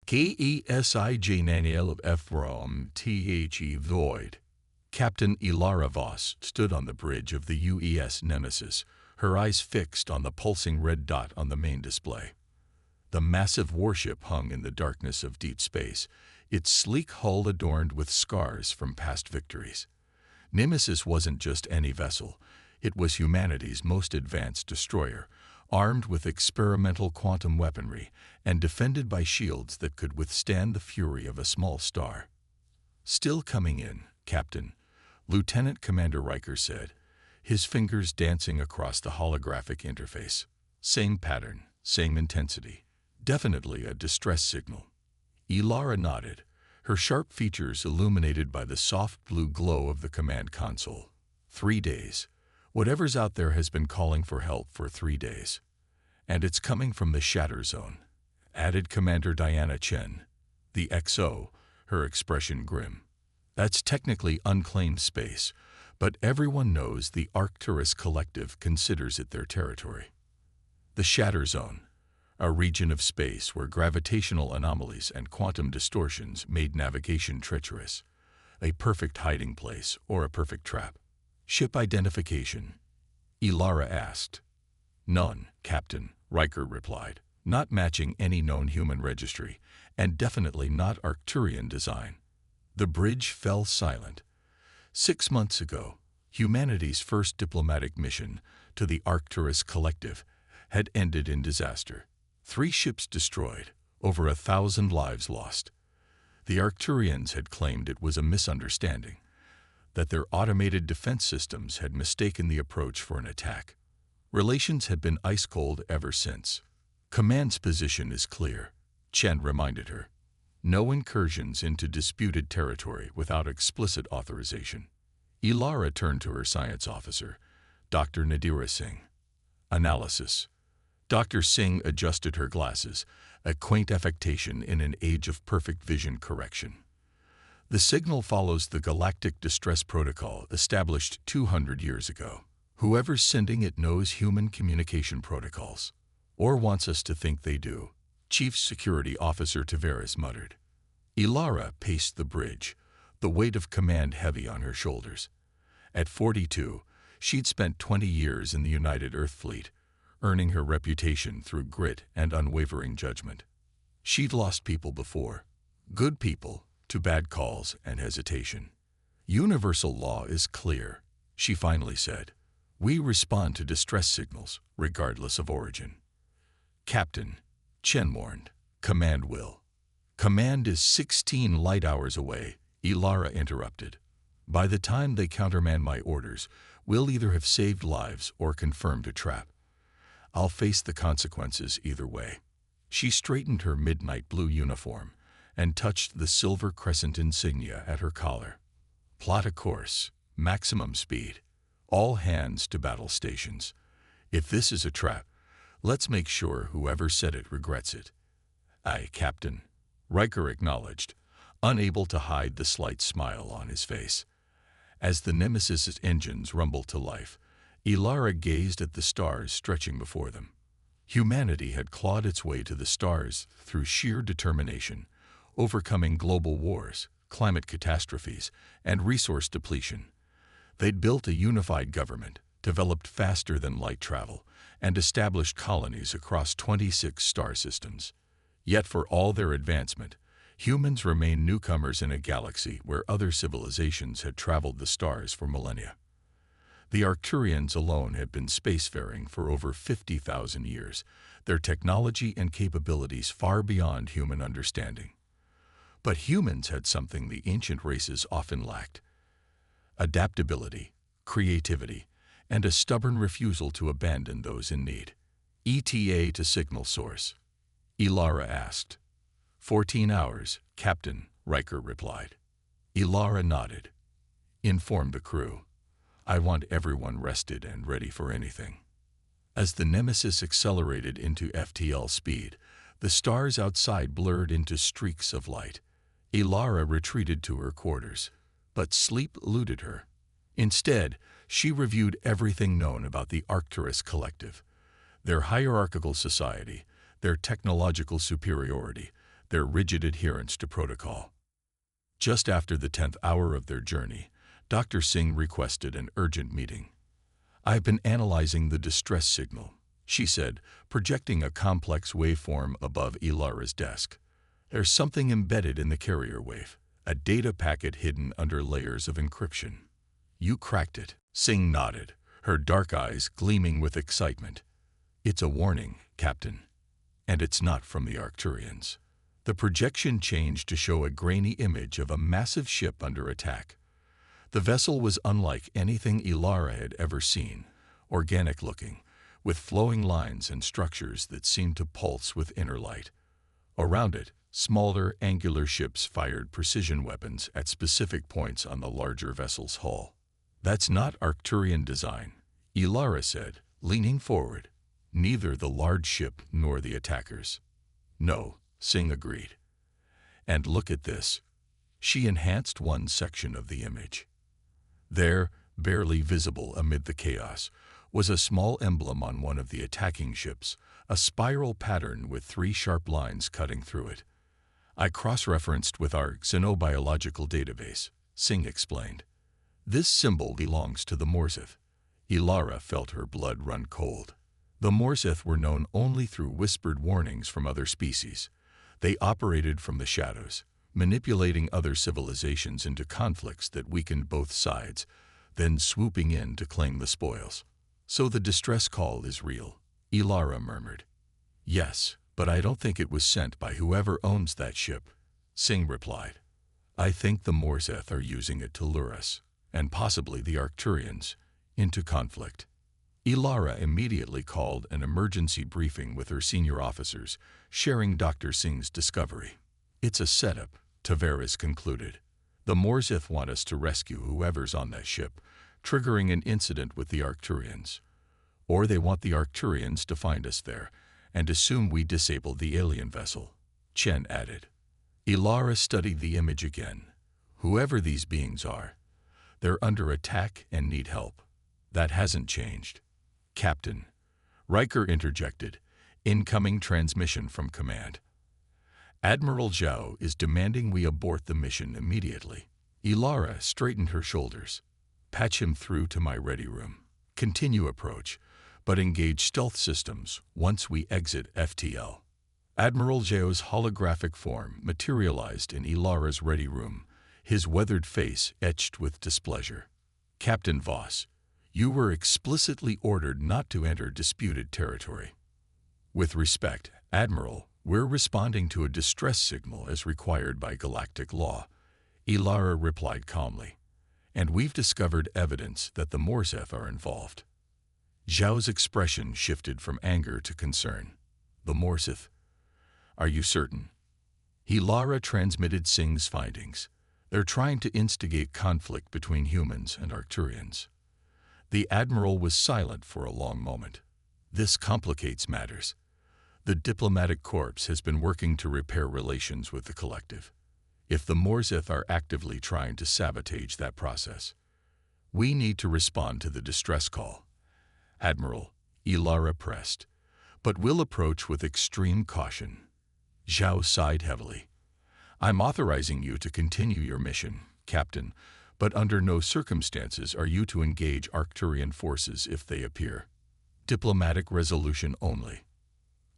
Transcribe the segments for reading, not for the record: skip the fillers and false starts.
KESIJ Naniel of Ephraim The Void. Captain Ilara Voss stood on the bridge of the UES Nemesis, her eyes fixed on the pulsing red dot on the main display. The massive warship hung in the darkness of deep space, its sleek hull adorned with scars from past victories. Nemesis wasn't just any vessel, it was humanity's most advanced destroyer, armed with experimental quantum weaponry and defended by shields that could withstand the fury of a small star. "Still coming in, Captain," Lieutenant Commander Riker said, his fingers dancing across the holographic interface. Same pattern, same intensity. Definitely a distress signal. Ilara nodded, her sharp features illuminated by the soft blue glow of the command console. 3 days. Whatever's out there has been calling for help for 3 days. And it's coming from the shatter zone, added Commander Diana Chen. The XO, her expression grim. That's technically unclaimed space, but everyone knows the Arcturus Collective considers it their territory. The shatter zone, a region of space where gravitational anomalies and quantum distortions made navigation treacherous. A perfect hiding place or a perfect trap. "Ship identification?" Ilara asked. "None, Captain," Riker replied, "not matching any known human registry, and definitely not Arcturian design." The bridge fell silent. 6 months ago, humanity's first diplomatic mission to the Arcturus Collective had ended in disaster. 3 ships destroyed, over 1,000 lives lost. The Arcturians had claimed it was a misunderstanding, that their automated defense systems had mistaken the approach for an attack. Relations had been ice-cold ever since. "Command's position is clear," Chen reminded her. "No incursions into disputed territory without explicit authorization." Ilara turned to her science officer, Dr. Nadira Singh. Analysis. Dr. Singh adjusted her glasses, a quaint affectation in an age of perfect vision correction. "The signal follows the Galactic Distress Protocol established 200 years ago. Whoever's sending it knows human communication protocols, or wants us to think they do," Chief Security Officer Tavares muttered. Ilara paced the bridge, the weight of command heavy on her shoulders. At 42, she'd spent 20 years in the United Earth Fleet, earning her reputation through grit and unwavering judgment. She'd lost people before, good people, to bad calls and hesitation. "Universal law is clear," she finally said. "We respond to distress signals, regardless of origin." "Captain," Chen warned, "command will." "Command is 16 light hours away," Ilara interrupted. "By the time they countermand my orders, we'll either have saved lives or confirmed a trap. I'll face the consequences either way." She straightened her midnight blue uniform and touched the silver crescent insignia at her collar. "Plot a course, maximum speed. All hands to battle stations. If this is a trap, let's make sure whoever said it regrets it." "Aye, Captain," Riker acknowledged, unable to hide the slight smile on his face. As the Nemesis's engines rumbled to life, Ilara gazed at the stars stretching before them. Humanity had clawed its way to the stars through sheer determination, overcoming global wars, climate catastrophes, and resource depletion. They'd built a unified government, developed faster than light travel, and established colonies across 26 star systems. Yet for all their advancement, humans remained newcomers in a galaxy where other civilizations had traveled the stars for millennia. The Arcturians alone had been spacefaring for over 50,000 years, their technology and capabilities far beyond human understanding. But humans had something the ancient races often lacked: adaptability, creativity, and a stubborn refusal to abandon those in need. "ETA to signal source?" Ilara asked. 14 hours, Captain, Riker replied. Ilara nodded. "Inform the crew. I want everyone rested and ready for anything." As the Nemesis accelerated into FTL speed, the stars outside blurred into streaks of light. Ilara retreated to her quarters, but sleep eluded her. Instead, she reviewed everything known about the Arcturus Collective, their hierarchical society, their technological superiority, their rigid adherence to protocol. Just after the 10th hour of their journey, Dr. Singh requested an urgent meeting. "I've been analyzing the distress signal," she said, projecting a complex waveform above Ilara's desk. "There's something embedded in the carrier wave, a data packet hidden under layers of encryption." "You cracked it," Singh nodded, her dark eyes gleaming with excitement. "It's a warning, Captain. And it's not from the Arcturians." The projection changed to show a grainy image of a massive ship under attack. The vessel was unlike anything Ilara had ever seen, organic-looking, with flowing lines and structures that seemed to pulse with inner light. Around it, smaller, angular ships fired precision weapons at specific points on the larger vessel's hull. "That's not Arcturian design," Ilara said, leaning forward. "Neither the large ship nor the attackers." "No," Singh agreed. "And look at this." She enhanced one section of the image. There, barely visible amid the chaos, was a small emblem on one of the attacking ships, a spiral pattern with 3 sharp lines cutting through it. "I cross-referenced with our xenobiological database," Singh explained. "This symbol belongs to the Morsith." Ilara felt her blood run cold. The Morsith were known only through whispered warnings from other species. They operated from the shadows, manipulating other civilizations into conflicts that weakened both sides, then swooping in to claim the spoils. "So the distress call is real," Ilara murmured. "Yes, but I don't think it was sent by whoever owns that ship," Singh replied. "I think the Morsith are using it to lure us, and possibly the Arcturians, into conflict." Ilara immediately called an emergency briefing with her senior officers, sharing Dr. Singh's discovery. "It's a setup," Tavares concluded. "The Morsith want us to rescue whoever's on that ship, triggering an incident with the Arcturians. Or they want the Arcturians to find us there and assume we disabled the alien vessel," Chen added. Ilara studied the image again. "Whoever these beings are, they're under attack and need help. That hasn't changed." "Captain," Riker interjected, "incoming transmission from command. Admiral Zhao is demanding we abort the mission immediately." Ilara straightened her shoulders. "Patch him through to my ready room. Continue approach, but engage stealth systems once we exit FTL." Admiral Zhao's holographic form materialized in Ilara's ready room, his weathered face etched with displeasure. "Captain Voss, you were explicitly ordered not to enter disputed territory." "With respect, Admiral, we're responding to a distress signal as required by galactic law," Ilara replied calmly. "And we've discovered evidence that the Morsith are involved." Zhao's expression shifted from anger to concern. "The Morsith? Are you certain?" Ilara transmitted Singh's findings. "They're trying to instigate conflict between humans and Arcturians." The Admiral was silent for a long moment. "This complicates matters. The diplomatic corps has been working to repair relations with the collective. If the Morsith are actively trying to sabotage that process, we need to respond to the distress call." "Admiral," Ilara pressed, "but we'll approach with extreme caution." Zhao sighed heavily. "I'm authorizing you to continue your mission, Captain, but under no circumstances are you to engage Arcturian forces if they appear. Diplomatic resolution only."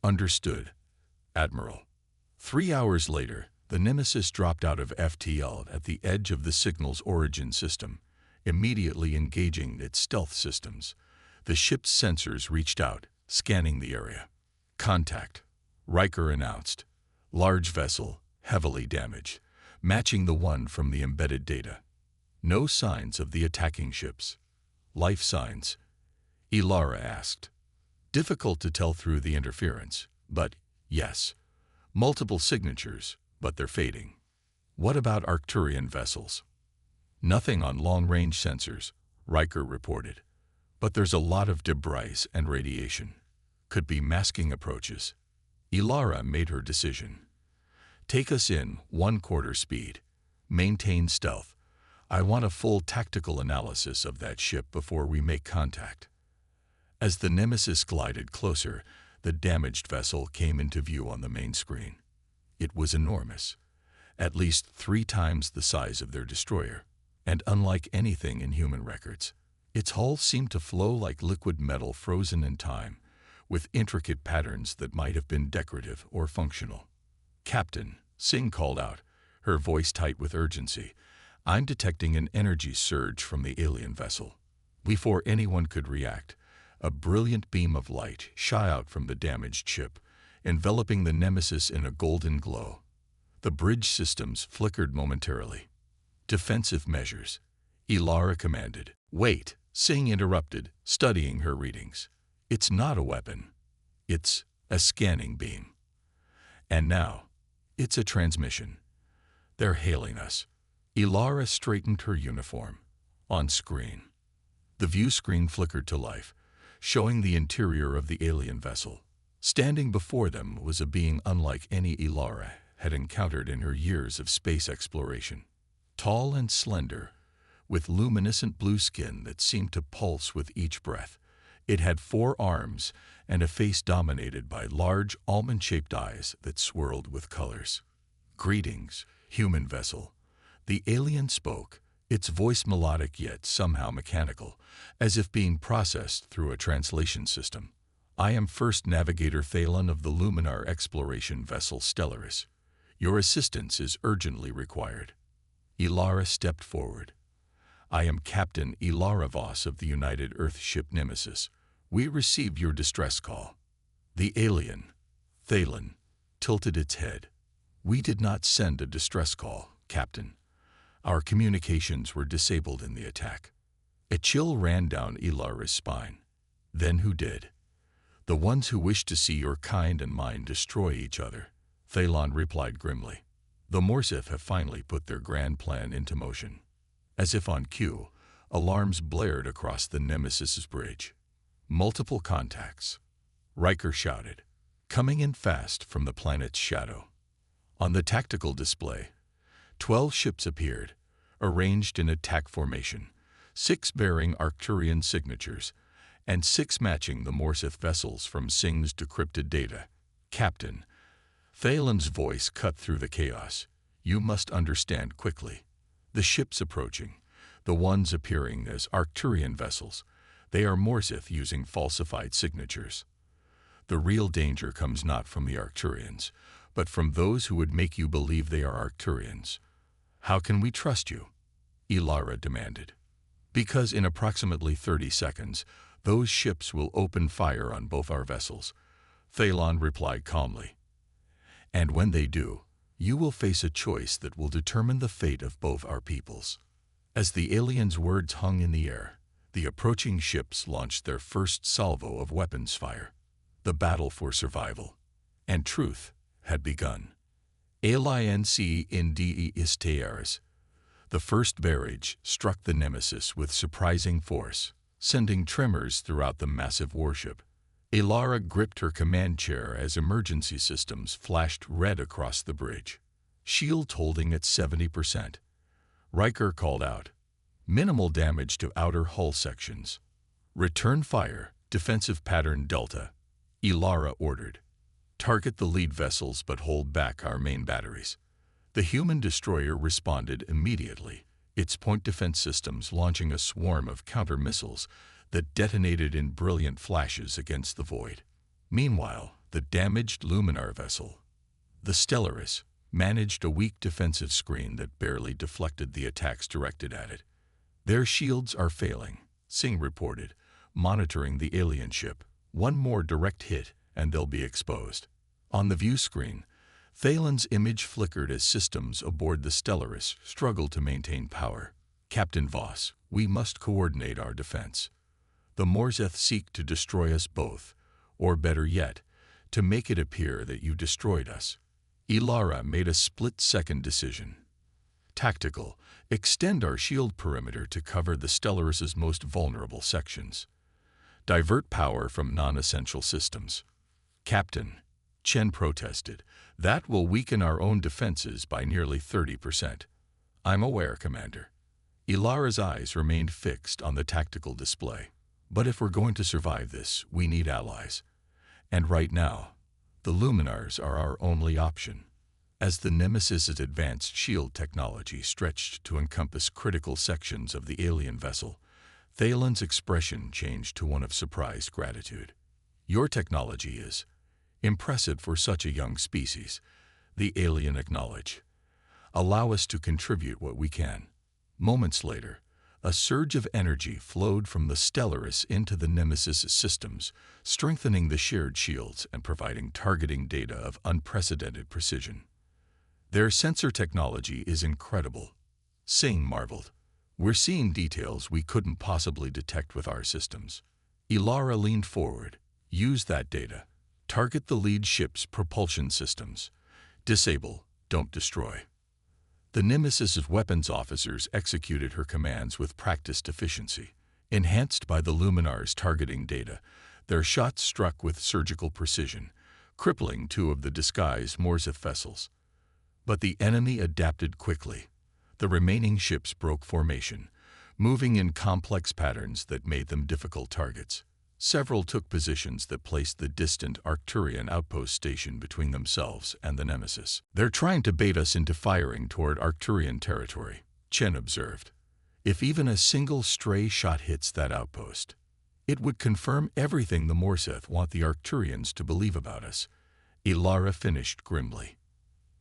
"Understood, Admiral." 3 hours later, the Nemesis dropped out of FTL at the edge of the signal's origin system, immediately engaging its stealth systems. The ship's sensors reached out, scanning the area. "Contact," Riker announced. "Large vessel, heavily damaged, matching the one from the embedded data. No signs of the attacking ships." "Life signs?" Ilara asked. "Difficult to tell through the interference, but yes. Multiple signatures, but they're fading." "What about Arcturian vessels?" "Nothing on long-range sensors," Riker reported. "But there's a lot of debris and radiation. Could be masking approaches." Ilara made her decision. "Take us in 1/4 speed. Maintain stealth. I want a full tactical analysis of that ship before we make contact." As the Nemesis glided closer, the damaged vessel came into view on the main screen. It was enormous, at least 3 times the size of their destroyer, and unlike anything in human records. Its hull seemed to flow like liquid metal frozen in time, with intricate patterns that might have been decorative or functional. "Captain," Singh called out, her voice tight with urgency, "I'm detecting an energy surge from the alien vessel." Before anyone could react, a brilliant beam of light shot out from the damaged ship, enveloping the Nemesis in a golden glow. The bridge systems flickered momentarily. "Defensive measures," Ilara commanded. "Wait," Singh interrupted, studying her readings. "It's not a weapon. It's a scanning beam. And now, it's a transmission. They're hailing us." Ilara straightened her uniform. On screen, the view screen flickered to life, showing the interior of the alien vessel. Standing before them was a being unlike any Ilara had encountered in her years of space exploration. Tall and slender, with luminescent blue skin that seemed to pulse with each breath, it had 4 arms and a face dominated by large almond-shaped eyes that swirled with colors. "Greetings, human vessel." The alien spoke, its voice melodic yet somehow mechanical, as if being processed through a translation system. "I am First Navigator Thalen of the Luminar exploration vessel Stellaris. Your assistance is urgently required." Ilara stepped forward. "I am Captain Ilara Voss of the United Earth ship Nemesis. We received your distress call." The alien, Thalen, tilted its head. "We did not send a distress call, Captain. Our communications were disabled in the attack." A chill ran down Ilara's spine. "Then who did?" "The ones who wish to see your kind and mine destroy each other," Thalen replied grimly. "The Morseth have finally put their grand plan into motion." As if on cue, alarms blared across the Nemesis's bridge. "Multiple contacts," Riker shouted, "coming in fast from the planet's shadow." On the tactical display, 12 ships appeared, arranged in attack formation, 6 bearing Arcturian signatures, and 6 matching the Morseth vessels from Singh's decrypted data. "Captain," Thalen's voice cut through the chaos, "you must understand quickly. The ships approaching, the ones appearing as Arcturian vessels, they are Morseth using falsified signatures. The real danger comes not from the Arcturians, but from those who would make you believe they are Arcturians." "How can we trust you?" Ilara demanded. "Because in approximately 30 seconds, those ships will open fire on both our vessels," Thalen replied calmly. "And when they do, you will face a choice that will determine the fate of both our peoples." As the aliens' words hung in the air, the approaching ships launched their first salvo of weapons fire. The battle for survival and truth had begun. Alianc in de Stellaris. The first barrage struck the Nemesis with surprising force, sending tremors throughout the massive warship. Ilara gripped her command chair as emergency systems flashed red across the bridge. Shield holding at 70%. Riker called out, "Minimal damage to outer hull sections. Return fire, defensive pattern Delta." Ilara ordered. "Target the lead vessels but hold back our main batteries." The human destroyer responded immediately, its point defense systems launching a swarm of counter-missiles that detonated in brilliant flashes against the void. Meanwhile, the damaged Luminar vessel, the Stellaris, managed a weak defensive screen that barely deflected the attacks directed at it. "Their shields are failing," Singh reported, monitoring the alien ship. "One more direct hit and they'll be exposed." On the view screen, Thalen's image flickered as systems aboard the Stellaris struggled to maintain power. "Captain Voss, we must coordinate our defense. The Morseth seek to destroy us both, or better yet, to make it appear that you destroyed us." Ilara made a split-second decision. "Tactical, extend our shield perimeter to cover the Stellaris's most vulnerable sections. Divert power from non-essential systems." "Captain," Chen protested, "that will weaken our own defenses by nearly 30%. "I'm aware, Commander." Ilara's eyes remained fixed on the tactical display. "But if we're going to survive this, we need allies. And right now, the Luminars are our only option." As the Nemesis's advanced shield technology stretched to encompass critical sections of the alien vessel, Thalen's expression changed to one of surprised gratitude. "Your technology is impressive for such a young species," the alien acknowledged. "Allow us to contribute what we can." Moments later, a surge of energy flowed from the Stellaris into the Nemesis systems, strengthening the shared shields and providing targeting data of unprecedented precision. "Their sensor technology is incredible," Singh marveled. "We're seeing details we couldn't possibly detect with our systems." Ilara leaned forward. "Use that data. Target the lead ship's propulsion systems. Disable, don't destroy." The Nemesis's weapons officers executed her commands with practiced efficiency. Enhanced by the Luminar's targeting data, their shots struck with surgical precision, crippling two of the disguised Morseth vessels. But the enemy adapted quickly. The remaining ships broke formation, moving in complex patterns that made them difficult targets. Several took positions that placed the distant Arcturian outpost station between themselves and the Nemesis. "They're trying to bait us into firing toward Arcturian territory," Chen observed. "If even a single stray shot hits that outpost, it would confirm everything the Morseth want the Arcturians to believe about us." Ilara finished grimly.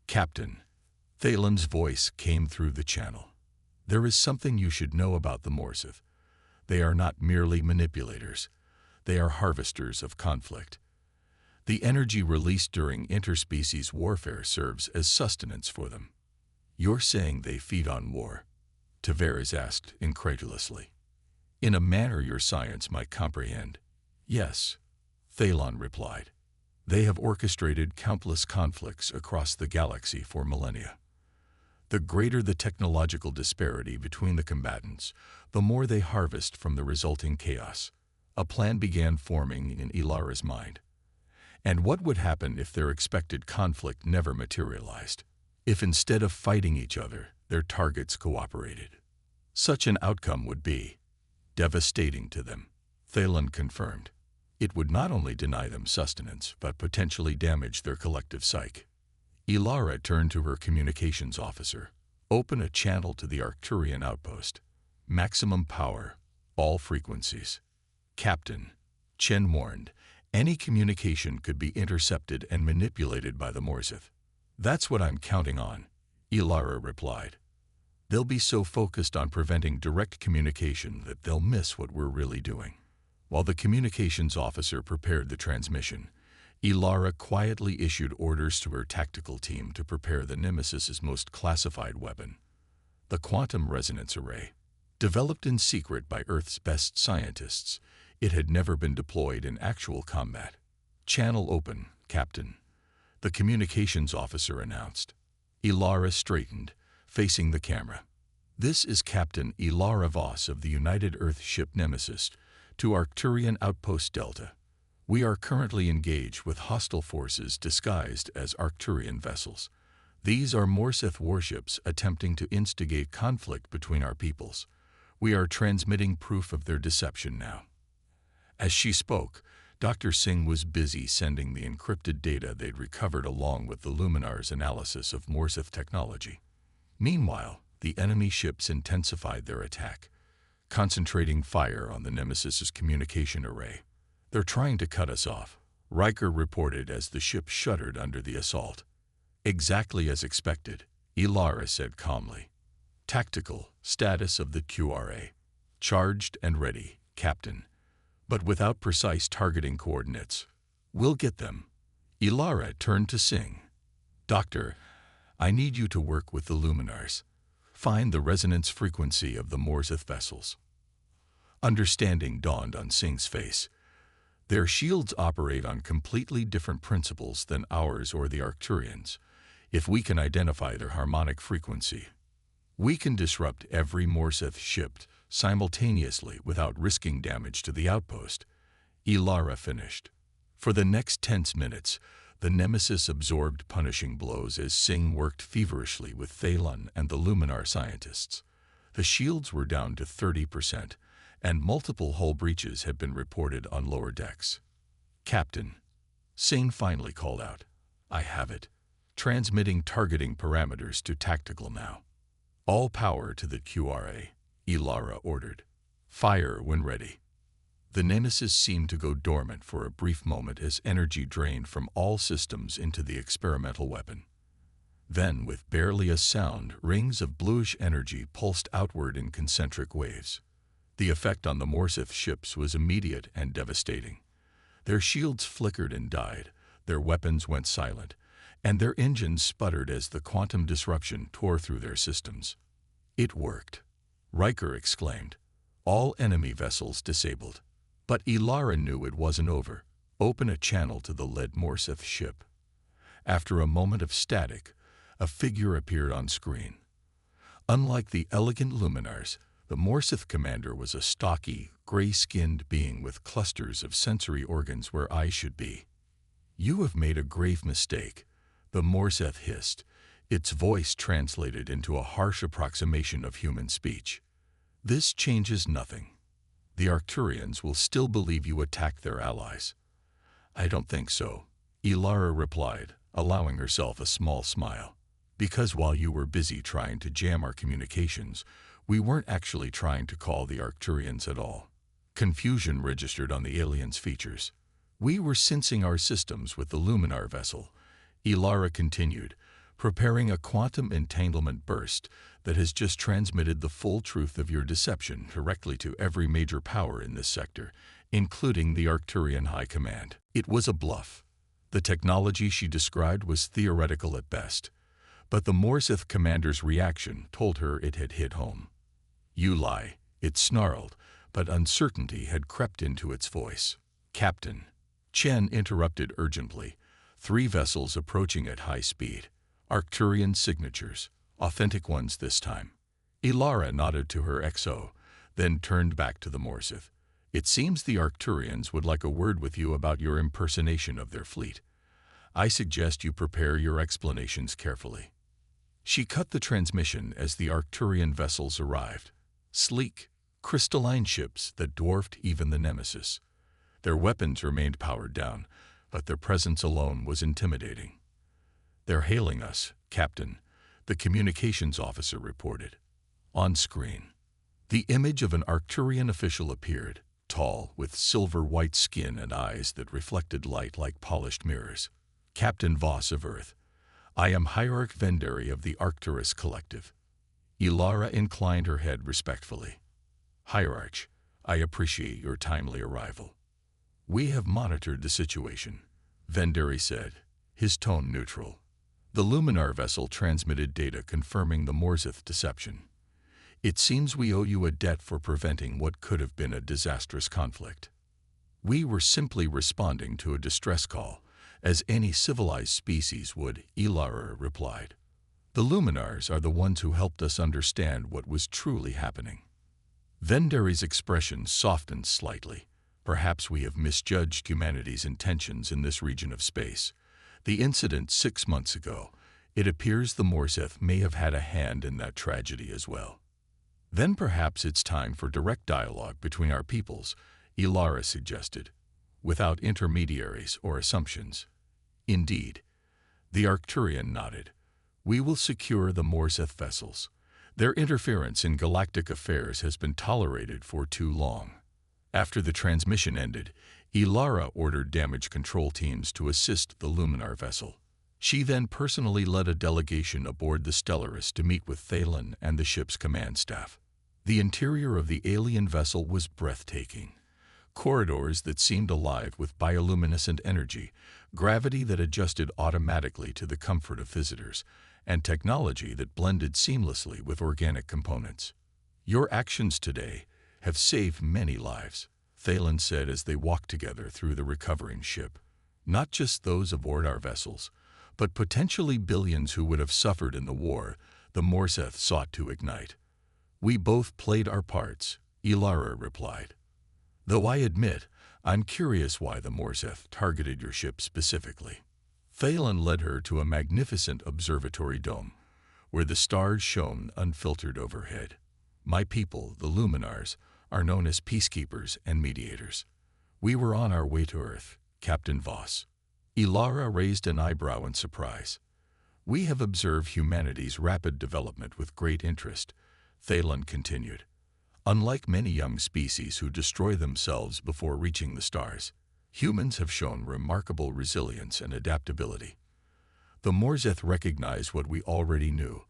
"Captain," Thalen's voice came through the channel. "There is something you should know about the Morseth. They are not merely manipulators. They are harvesters of conflict. The energy released during interspecies warfare serves as sustenance for them." "You're saying they feed on war?" Tavares asked incredulously. "In a manner your science might comprehend." "Yes," Thalen replied. "They have orchestrated countless conflicts across the galaxy for millennia. The greater the technological disparity between the combatants, the more they harvest from the resulting chaos." A plan began forming in Ilara's mind. And what would happen if their expected conflict never materialized? If instead of fighting each other, their targets cooperated? Such an outcome would be devastating to them, Thalen confirmed. It would not only deny them sustenance, but potentially damage their collective psyche. Ilara turned to her communications officer. "Open a channel to the Arcturian outpost. Maximum power, all frequencies." "Captain," Chen warned, "any communication could be intercepted and manipulated by the Morseth." "That's what I'm counting on," Ilara replied. "They'll be so focused on preventing direct communication that they'll miss what we're really doing." While the communications officer prepared the transmission, Ilara quietly issued orders to her tactical team to prepare the Nemesis's most classified weapon, the quantum resonance array. Developed in secret by Earth's best scientists, it had never been deployed in actual combat. "Channel open, Captain," the communications officer announced. Ilara straightened, facing the camera. "This is Captain Ilara Voss of the United Earth ship Nemesis to Arcturian Outpost Delta. We are currently engaged with hostile forces disguised as Arcturian vessels. These are Morseth warships attempting to instigate conflict between our peoples. We are transmitting proof of their deception now." As she spoke, Dr. Singh was busy sending the encrypted data they'd recovered along with the Luminar's analysis of Morseth technology. Meanwhile, the enemy ships intensified their attack, concentrating fire on the Nemesis's communication array. "They're trying to cut us off," Riker reported as the ship shuddered under the assault. "Exactly as expected," Ilara said calmly. "Tactical status of the QRA. Charged and ready, Captain. But without precise targeting coordinates. We'll get them." Ilara turned to Singh. "Doctor, I need you to work with the Luminars. Find the resonance frequency of the Morseth vessels." Understanding dawned on Singh's face. Their shields operate on completely different principles than ours or the Arcturians. If we can identify their harmonic frequency, we can disrupt every Morseth ship simultaneously without risking damage to the outpost. Ilara finished. For the next tense minutes, the Nemesis absorbed punishing blows as Singh worked feverishly with Thalen and the Luminar scientists. The shields were down to 30%, and multiple hull breaches had been reported on lower decks. "Captain," Singh finally called out, "I have it. transmitting targeting parameters to tactical now. All power to the QRA, Ilara ordered. Fire when ready. The Nemesis seemed to go dormant for a brief moment as energy drained from all systems into the experimental weapon. Then, with barely a sound, rings of bluish energy pulsed outward in concentric waves. The effect on the Morsith ships was immediate and devastating. Their shields flickered and died, their weapons went silent, and their engines sputtered as the quantum disruption tore through their systems. It worked, Riker exclaimed. All enemy vessels disabled. But Ilara knew it wasn't over. Open a channel to the lead Morsith ship. After a moment of static, a figure appeared on screen. Unlike the elegant Luminars, the Morsith commander was a stocky, gray-skinned being with clusters of sensory organs where eyes should be. "You have made a grave mistake," the Morsith hissed, its voice translated into a harsh approximation of human speech. "This changes nothing. The Arcturians will still believe you attacked their allies." "I don't think so," Ilara replied, allowing herself a small smile. "Because while you were busy trying to jam our communications, we weren't actually trying to call the Arcturians at all." Confusion registered on the aliens' features. "We were sensing our systems with the Luminar vessel," Ilara continued, preparing a quantum entanglement burst that has just transmitted the full truth of your deception directly to every major power in this sector, including the Arcturian High Command. It was a bluff. The technology she described was theoretical at best, but the Morsith commander's reaction told her it had hit home. "You lie," it snarled, but uncertainty had crept into its voice. "Captain," Chen interrupted urgently, 3 vessels approaching at high speed. Arcturian signatures, authentic ones this time. Ilara nodded to her XO, then turned back to the Morsith. "It seems the Arcturians would like a word with you about your impersonation of their fleet. I suggest you prepare your explanations carefully." She cut the transmission as the Arcturian vessels arrived. Sleek, crystalline ships that dwarfed even the Nemesis. Their weapons remained powered down, but their presence alone was intimidating. "They're hailing us, Captain," the communications officer reported. On screen, the image of an Arcturian official appeared, tall, with silver-white skin and eyes that reflected light like polished mirrors. "Captain Voss of Earth, I am Hierarch Venderi of the Arcturus Collective." Ilara inclined her head respectfully. "Hierarch, I appreciate your timely arrival." "We have monitored the situation," Venderi said, his tone neutral. "The Luminar vessel transmitted data confirming the Morsith deception. It seems we owe you a debt for preventing what could have been a disastrous conflict." "We were simply responding to a distress call, as any civilized species would," Ilara replied. "The Luminars are the ones who helped us understand what was truly happening." Venderi's expression softened slightly. "Perhaps we have misjudged humanity's intentions in this region of space. The incident 6 months ago, it appears the Morsith may have had a hand in that tragedy as well." "Then perhaps it's time for direct dialogue between our peoples," Ilara suggested, "without intermediaries or assumptions." "Indeed." The Arcturian nodded. "We will secure the Morsith vessels. Their interference in galactic affairs has been tolerated for too long." After the transmission ended, Ilara ordered damage control teams to assist the Luminar vessel. She then personally led a delegation aboard the Stellaris to meet with Thalen and the ship's command staff. The interior of the alien vessel was breathtaking. Corridors that seemed alive with bioluminescent energy, gravity that adjusted automatically to the comfort of visitors, and technology that blended seamlessly with organic components. "Your actions today have saved many lives," Thalen said as they walked together through the recovering ship. "Not just those aboard our vessels, but potentially billions who would have suffered in the war the Morsith sought to ignite." "We both played our parts," Ilara replied. "Though I admit, I'm curious why the Morsith targeted your ship specifically." Thalen led her to a magnificent observatory dome, where the stars shone unfiltered overhead. "My people, the Luminars, are known as peacekeepers and mediators. We were on our way to Earth, Captain Voss." Ilara raised an eyebrow in surprise. We have observed humanity's rapid development with great interest, Thalen continued. Unlike many young species who destroy themselves before reaching the stars, humans have shown remarkable resilience and adaptability. The Morzeth recognized what we already knew,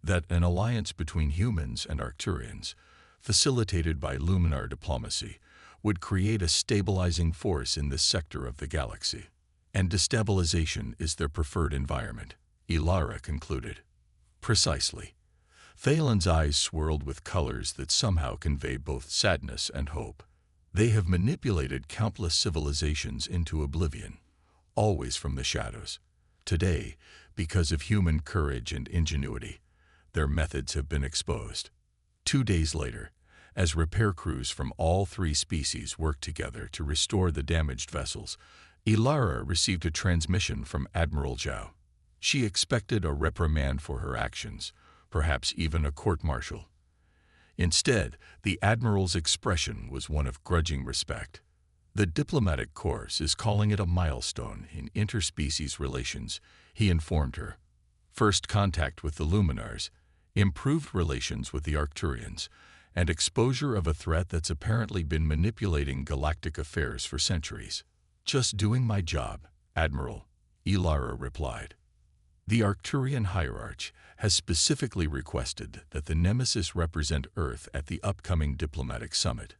that an alliance between humans and Arcturians, facilitated by luminar diplomacy, would create a stabilizing force in this sector of the galaxy. And destabilization is their preferred environment, Ilara concluded. Precisely. Thalen's eyes swirled with colors that somehow convey both sadness and hope. They have manipulated countless civilizations into oblivion, always from the shadows. Today, because of human courage and ingenuity, their methods have been exposed. 2 days later, as repair crews from all 3 species worked together to restore the damaged vessels, Ilara received a transmission from Admiral Zhao. She expected a reprimand for her actions, perhaps even a court-martial. Instead, the Admiral's expression was one of grudging respect. The diplomatic corps is calling it a milestone in interspecies relations, he informed her. First contact with the Luminars, improved relations with the Arcturians, and exposure of a threat that's apparently been manipulating galactic affairs for centuries. Just doing my job, Admiral, Ilara replied. The Arcturian hierarch has specifically requested that the Nemesis represent Earth at the upcoming diplomatic summit.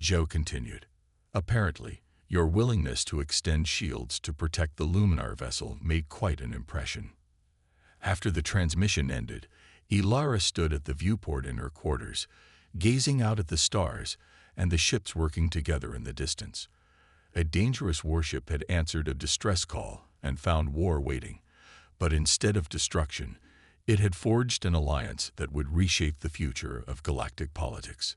Zhou continued. Apparently, your willingness to extend shields to protect the Luminar vessel made quite an impression. After the transmission ended, Ilara stood at the viewport in her quarters, gazing out at the stars and the ships working together in the distance. A dangerous warship had answered a distress call and found war waiting, but instead of destruction, it had forged an alliance that would reshape the future of galactic politics.